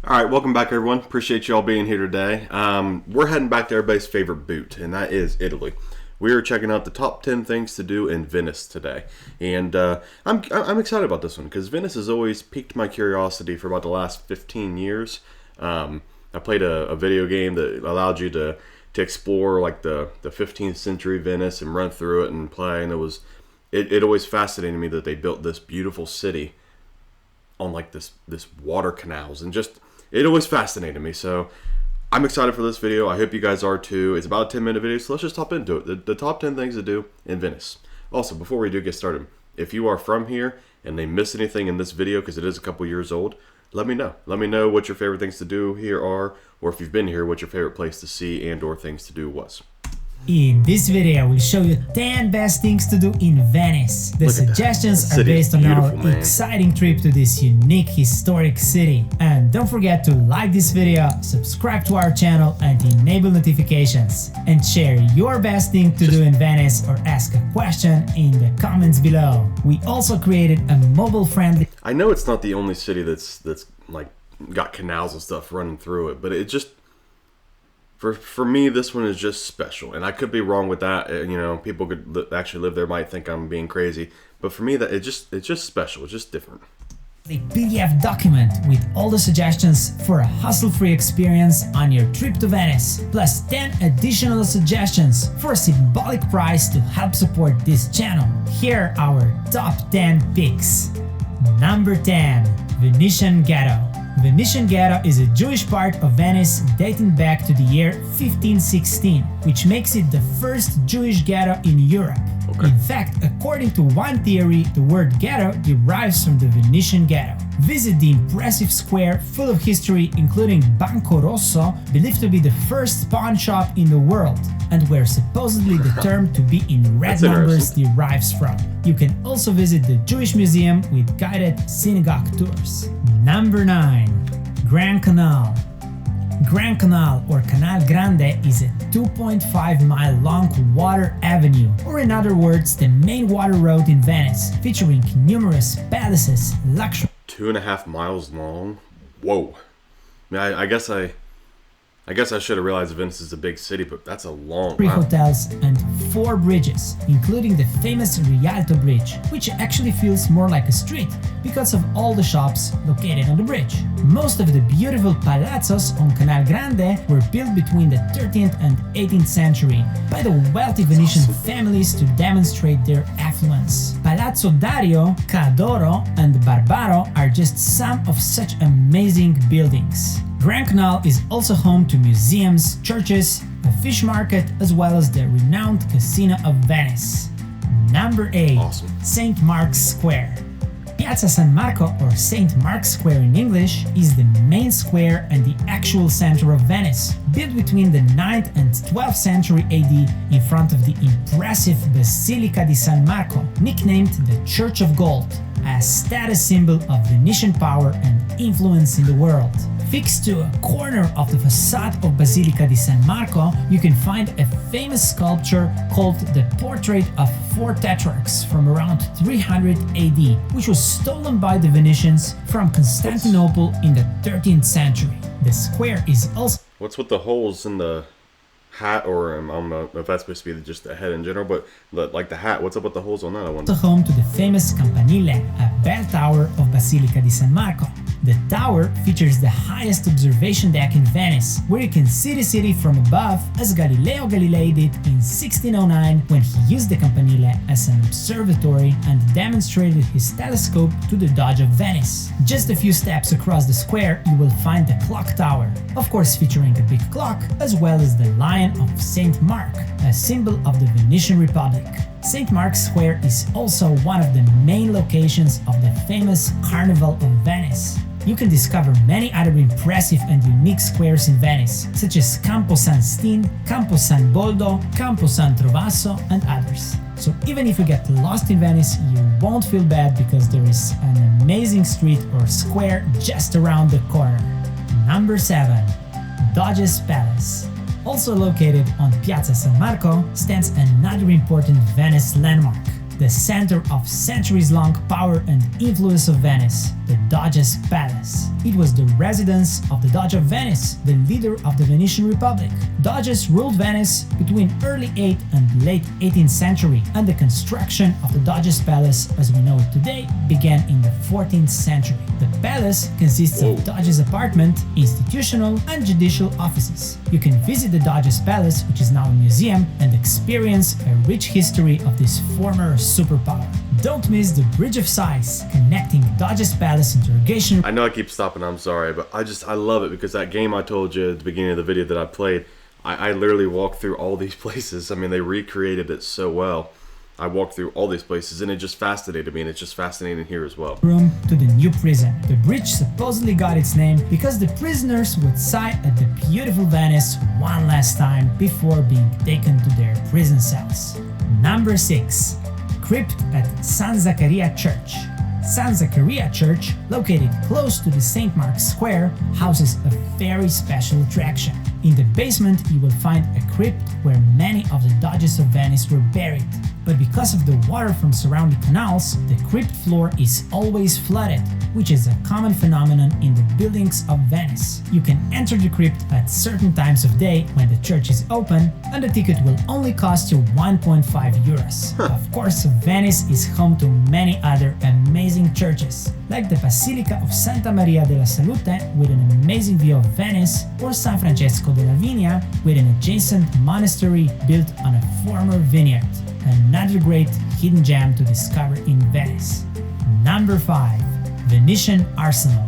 Alright, welcome back everyone. Appreciate you all being here today. We're heading back to everybody's favorite boot, and that is Italy. We are checking out the top 10 things to do in Venice today. And I'm excited about this one because Venice has always piqued my curiosity for about the last 15 years. I played a video game that allowed you to explore like the 15th century Venice and run through it and play, and it always fascinated me that they built this beautiful city on like this water canals, and just it always fascinated me. So I'm excited for this video. I hope you guys are too. It's about a 10-minute video, so let's just hop into it. The top 10 things to do in Venice. Also, before we do get started, if you are from here and they miss anything in this video because it is a couple years old, let me know. Let me know what your favorite things to do here are, or if you've been here, what your favorite place to see and or things to do was. In this video, I will show you 10 best things to do in Venice. The suggestions are based on our exciting trip to this unique historic city. And don't forget to like this video, subscribe to our channel and enable notifications. And share your best thing to do in Venice or ask a question in the comments below. We also created a mobile-friendly... I know it's not the only city that's like got canals and stuff running through it, but it just... For me, this one is just special, and I could be wrong with that. You know, people could actually live there, might think I'm being crazy, but for me, that it's just special. It's just different. The PDF document with all the suggestions for a hassle-free experience on your trip to Venice, plus 10 additional suggestions for a symbolic price to help support this channel. Here are our top 10 picks. Number 10. Venetian Ghetto. Venetian Ghetto is a Jewish part of Venice dating back to the year 1516, which makes it the first Jewish ghetto in Europe. Okay. In fact, according to one theory, the word ghetto derives from the Venetian Ghetto. Visit the impressive square full of history, including Banco Rosso, believed to be the first pawn shop in the world, and where supposedly the term to be in red numbers derives from. You can also visit the Jewish Museum with guided synagogue tours. Number 9. Grand Canal. Grand Canal, or Canal Grande, is a 2.5-mile long water avenue, or in other words, the main water road in Venice, featuring numerous palaces, luxury... 2.5 miles long? Whoa. I guess I should have realized Venice is a big city, but that's a long... 3 hotels and 4 bridges, including the famous Rialto Bridge, which actually feels more like a street because of all the shops located on the bridge. Most of the beautiful palazzos on Canal Grande were built between the 13th and 18th century by the wealthy Venetian families to demonstrate their affluence. Palazzo Dario, Cadoro, and Barbaro are just some of such amazing buildings. Grand Canal is also home to museums, churches, a fish market, as well as the renowned Casino of Venice. Number 8. Awesome. St. Mark's Square. Piazza San Marco, or St. Mark's Square in English, is the main square and the actual center of Venice, built between the 9th and 12th century AD in front of the impressive Basilica di San Marco, nicknamed the Church of Gold, a status symbol of Venetian power and influence in the world. Fixed to a corner of the facade of Basilica di San Marco, you can find a famous sculpture called the Portrait of 4 Tetrarchs from around 300 AD, which was stolen by the Venetians from Constantinople in the 13th century. The square is also... What's with the holes in the hat, or I don't know if that's supposed to be just the head in general, but like the hat, what's up with the holes on that? I wonder. Home to the famous Campanile, a bell tower of Basilica di San Marco. The tower features the highest observation deck in Venice, where you can see the city from above, as Galileo Galilei did in 1609 when he used the Campanile as an observatory and demonstrated his telescope to the Doge of Venice. Just a few steps across the square, you will find the clock tower, of course featuring a big clock, as well as the Lion of St. Mark, a symbol of the Venetian Republic. St. Mark's Square is also one of the main locations of the famous Carnival of Venice. You can discover many other impressive and unique squares in Venice, such as Campo San Stin, Campo San Boldo, Campo San Trovaso, and others. So even if you get lost in Venice, you won't feel bad because there is an amazing street or square just around the corner. Number 7. Doge's Palace. Also located on Piazza San Marco stands another important Venice landmark, the center of centuries-long power and influence of Venice. the Doge's Palace. It was the residence of the Doge of Venice, the leader of the Venetian Republic. Doges ruled Venice between early 8th and late 18th century, and the construction of the Doge's Palace, as we know it today, began in the 14th century. The palace consists of Doge's apartment, institutional and judicial offices. You can visit the Doge's Palace, which is now a museum, and experience a rich history of this former superpower. Don't miss the Bridge of Sighs, connecting Doge's Palace interrogation. I know I keep stopping, I'm sorry, but I love it because that game I told you at the beginning of the video that I played, I literally walked through all these places. I mean, they recreated it so well. I walked through all these places and it just fascinated me, and it's just fascinating here as well. Room to the new prison. The bridge supposedly got its name because the prisoners would sigh at the beautiful Venice one last time before being taken to their prison cells. Number 6. Crypt at San Zaccaria Church. San Zaccaria Church, located close to the St. Mark's Square, houses a very special attraction. In the basement you will find a crypt where many of the Doges of Venice were buried. But because of the water from surrounding canals, the crypt floor is always flooded, which is a common phenomenon in the buildings of Venice. You can enter the crypt at certain times of day when the church is open, and the ticket will only cost you 1.5 euros. Of course, Venice is home to many other amazing churches, like the Basilica of Santa Maria della Salute with an amazing view of Venice, or San Francesco della Vigna with an adjacent monastery built on a former vineyard. Another great hidden gem to discover in Venice. Number 5. Venetian Arsenal.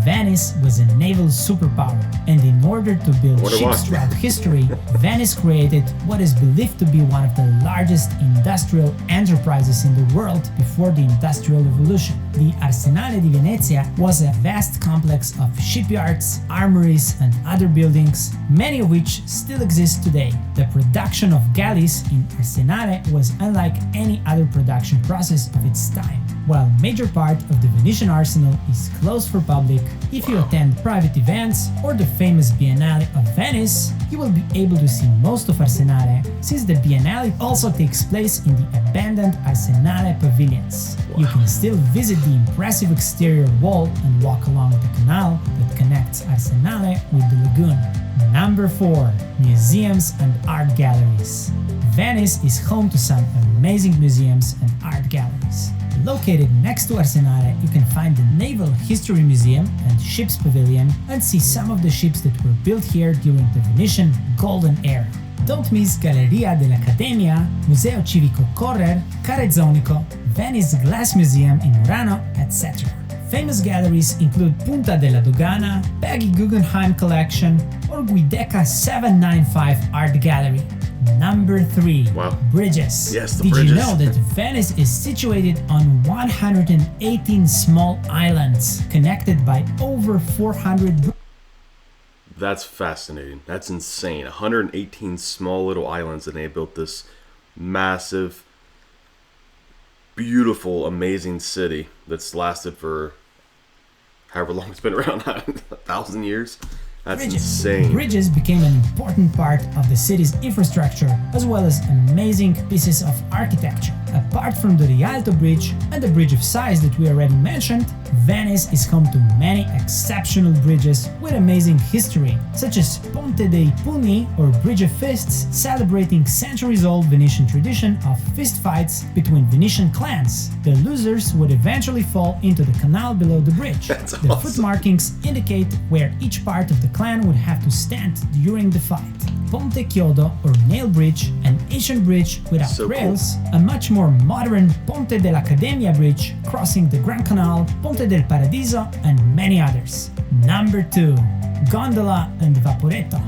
Venice was a naval superpower, and in order to build ships throughout history, Venice created what is believed to be one of the largest industrial enterprises in the world before the Industrial Revolution. The Arsenale di Venezia was a vast complex of shipyards, armories, and other buildings, many of which still exist today. The production of galleys in Arsenale was unlike any other production process of its time. While major part of the Venetian arsenal is closed for public, if you attend private events or the famous Biennale of Venice, you will be able to see most of Arsenale, since the Biennale also takes place in the abandoned Arsenale pavilions. You can still visit the impressive exterior wall and walk along the canal that connects Arsenale with the lagoon. Number 4. Museums and art galleries. Venice is home to some amazing museums and art galleries. Located next to Arsenale, you can find the Naval History Museum and Ships Pavilion and see some of the ships that were built here during the Venetian Golden Era. Don't miss Galleria dell'Accademia, Museo Civico Correr, Carezonico, Venice Glass Museum in Murano, etc. Famous galleries include Punta della Dogana, Peggy Guggenheim Collection, or Guideca 795 Art Gallery. Number 3. Wow. Bridges. Yes, the Did bridges. you know that Venice is situated on 118 small islands connected by over 400 That's fascinating. That's insane. 118 small little islands, and they built this massive, beautiful, amazing city that's lasted for however long it's been around, 1,000 years. That's bridges. insane. Bridges became an important part of the city's infrastructure, as well as amazing pieces of architecture. Apart from the Rialto Bridge and the Bridge of Sighs that we already mentioned, Venice is home to many exceptional bridges with amazing history, such as Ponte dei Pugni, or Bridge of Fists, celebrating centuries-old Venetian tradition of fist fights between Venetian clans. The losers would eventually fall into the canal below the bridge. That's the awesome. foot markings indicate where each part of the clan would have to stand during the fight. Ponte Chiodo, or Nail Bridge, an ancient bridge without So cool. rails, a much more modern Ponte dell'Accademia Bridge crossing the Grand Canal, Ponte del Paradiso, and many others. Number 2. Gondola and Vaporetto.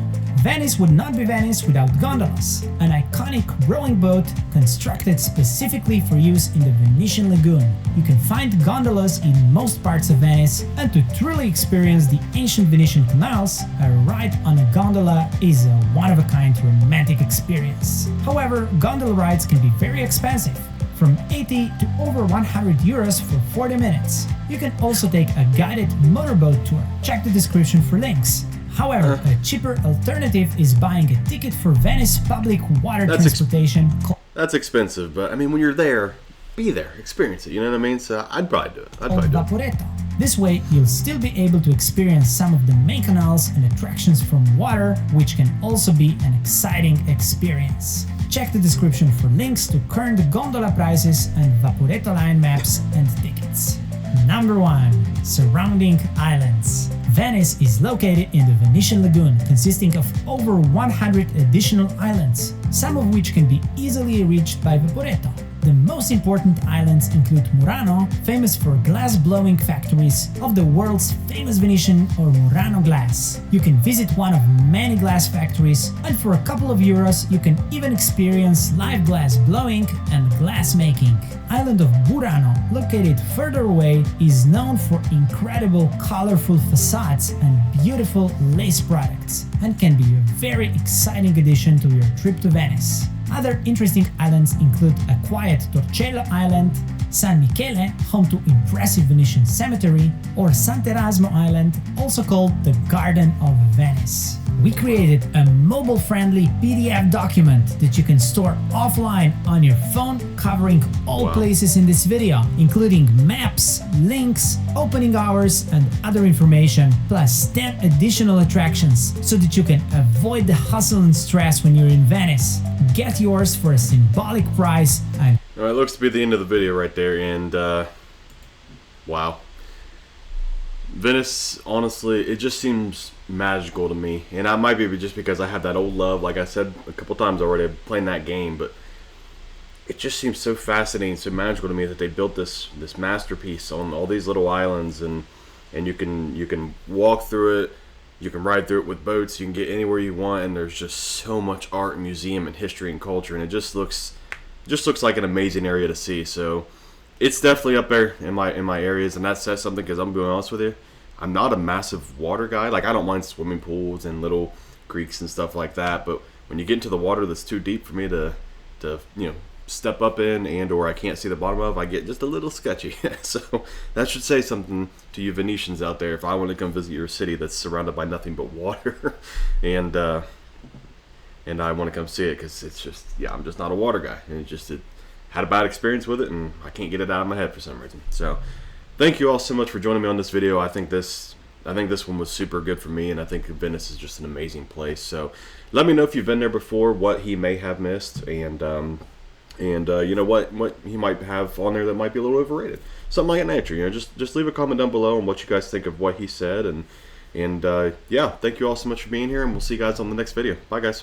Venice would not be Venice without gondolas, an iconic rowing boat constructed specifically for use in the Venetian lagoon. You can find gondolas in most parts of Venice, and to truly experience the ancient Venetian canals, a ride on a gondola is a one-of-a-kind romantic experience. However, gondola rides can be very expensive, from 80 to over 100 euros for 40 minutes. You can also take a guided motorboat tour. Check the description for links. However, a cheaper alternative is buying a ticket for Venice public water transportation. That's expensive, but I mean, when you're there, be there, experience it. You know what I mean? So I'd probably do it. Vaporetto. This way, you'll still be able to experience some of the main canals and attractions from water, which can also be an exciting experience. Check the description for links to current gondola prices and Vaporetto line maps and tickets. Number 1. Surrounding islands. Venice is located in the Venetian lagoon, consisting of over 100 additional islands, some of which can be easily reached by Vaporetto. The most important islands include Murano, famous for glass-blowing factories of the world's famous Venetian or Murano glass. You can visit one of many glass factories, and for a couple of euros you can even experience live glass blowing and glass making. Island of Burano, located further away, is known for incredible colorful facades and beautiful lace products, and can be a very exciting addition to your trip to Venice. Other interesting islands include a quiet Torcello Island, San Michele, home to impressive Venetian cemetery, or Sant'Erasmo Island, also called the Garden of Venice. We created a mobile-friendly PDF document that you can store offline on your phone, covering all places in this video, including maps, links, opening hours, and other information, plus 10 additional attractions, so that you can avoid the hustle and stress when you're in Venice. Get yours for a symbolic price. And all right, looks to be the end of the video right there, and wow. Venice, honestly, it just seems magical to me, and I might be just because I have that old love, like I said a couple times already, playing that game, but it just seems so fascinating, so magical to me that they built this masterpiece on all these little islands, and you can walk through it, you can ride through it with boats, you can get anywhere you want, and there's just so much art and museum and history and culture, and it just looks like an amazing area to see. So it's definitely up there in my areas, and that says something, because I'm being honest with you, I'm not a massive water guy. Like, I don't mind swimming pools and little creeks and stuff like that, but when you get into the water that's too deep for me to step up in, and or I can't see the bottom of, I get just a little sketchy. So that should say something to you Venetians out there if I want to come visit your city that's surrounded by nothing but water. and I want to come see it, because it's just, I'm just not a water guy, and it had a bad experience with it, and I can't get it out of my head for some reason. So thank you all so much for joining me on this video. I think this one was super good for me, and I think Venice is just an amazing place. So let me know if you've been there before, what he may have missed, and you know what he might have on there that might be a little overrated, something like that nature. You know, just leave a comment down below on what you guys think of what he said, and yeah, thank you all so much for being here, and we'll see you guys on the next video. Bye, guys.